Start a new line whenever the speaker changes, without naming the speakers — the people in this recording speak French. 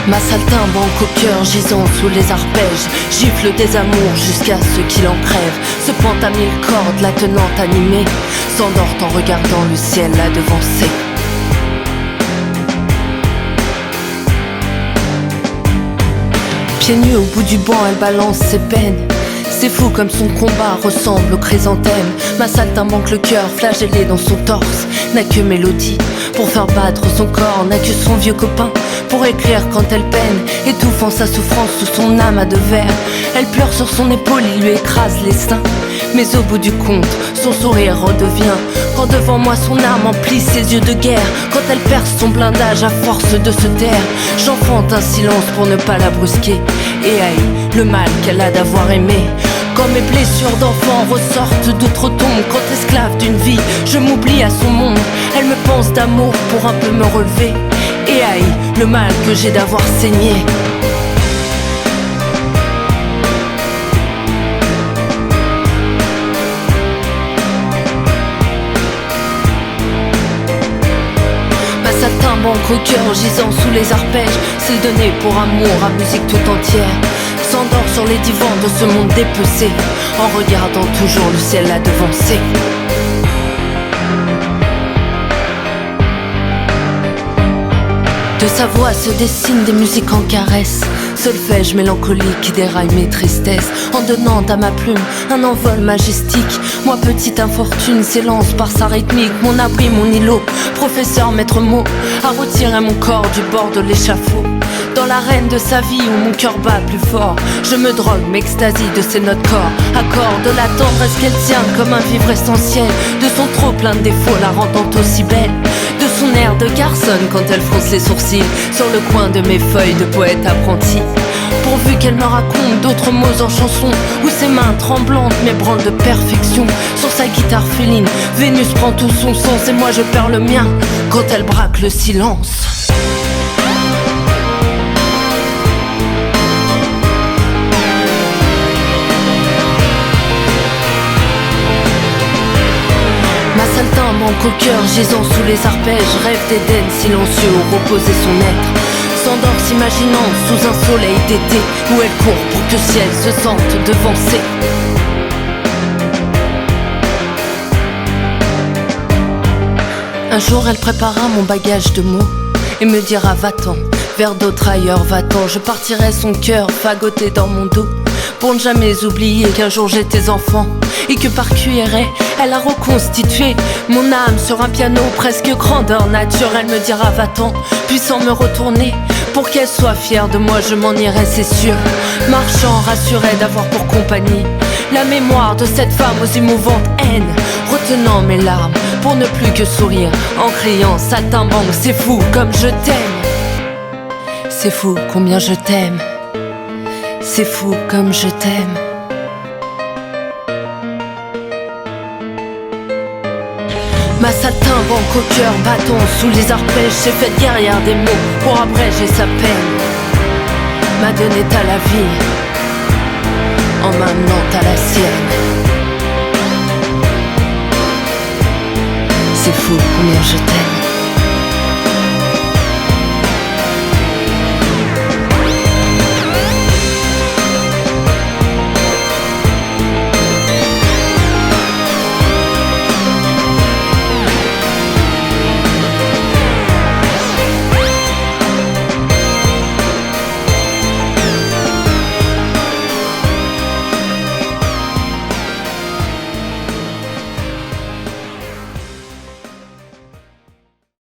Ma saltimbanque au cœur gisant sous les arpèges gifle des amours jusqu'à ce qu'il en crève. Se pend à 1000 cordes, la tenante animée s'endort en regardant le ciel la devancer. Pieds nus au bout du banc, elle balance ses peines. C'est fou comme son combat ressemble au chrysanthème. Ma saltimbanque le cœur flagellé dans son torse n'a que mélodie pour faire battre son corps, n'a que son vieux copain pour écrire quand elle peine, étouffant sa souffrance sous son âme à deux vers. Elle pleure sur son épaule, il lui écrase les seins. Mais au bout du compte, son sourire redevient quand devant moi son âme emplit ses yeux de guerre. Quand elle perce son blindage à force de se taire, j'enfante un silence pour ne pas la brusquer et haïs le mal qu'elle a d'avoir aimé. Quand mes blessures d'enfant ressortent d'outre-tombe, quand esclave d'une vie, je m'oublie à son monde. Elle me pense d'amour pour un peu me relever et haïs le mal que j'ai d'avoir saigné. Ma saltimbanque au cœur gisant sous les arpèges s'est donnée pour amour à musique tout entière. S'endort sur les divans de ce monde dépecé en regardant toujours le ciel la devancer. De sa voix se dessinent des musiques en caresses, solfège mélancolique qui déraille mes tristesses, en donnant à ma plume un envol majestique. Moi petite infortune s'élance par sa rythmique, mon abri, mon îlot, professeur maître mot, à retirer mon corps du bord de l'échafaud. Dans l'arène de sa vie où mon cœur bat plus fort, je me drogue, m'extasie de ses notes corps. Accorde de la tendresse qu'elle tient comme un vivre essentiel, de son trop plein de défauts la rendant aussi belle, de son air de garçonne quand elle fronce les sourcils sur le coin de mes feuilles de poète apprenti. Pourvu qu'elle me raconte d'autres mots en chanson, où ses mains tremblantes m'ébranlent de perfection. Sur sa guitare féline, Vénus prend tout son sens et moi je perds le mien quand elle braque le silence. Ma saltimbanque au cœur gisant sous les arpèges rêve d'Éden silencieux où reposait son être. S'endort s'imaginant sous un soleil d'été où elle court pour que le ciel se sente devancé. Un jour elle préparera mon bagage de mots et me dira va-t'en, vers d'autres ailleurs va-t'en. Je partirai son cœur fagoté dans mon dos pour ne jamais oublier qu'un jour j'étais enfant et que par cuillerée elle a reconstitué mon âme sur un piano presque grandeur nature. Elle me dira va-t'en, puis sans me retourner pour qu'elle soit fière de moi je m'en irai c'est sûr, marchant rassuré d'avoir pour compagnie la mémoire de cette femme aux émouvantes haines, retenant mes larmes pour ne plus que sourire en criant saltimbanque c'est fou comme je t'aime. C'est fou combien je t'aime, c'est fou comme je t'aime. Ma saltimbanque au cœur battant sous les arpèges s'est faite guerrière des mots pour abréger sa peine. M'a donné à la vie en m'amenant à la sienne. C'est fou combien je t'aime.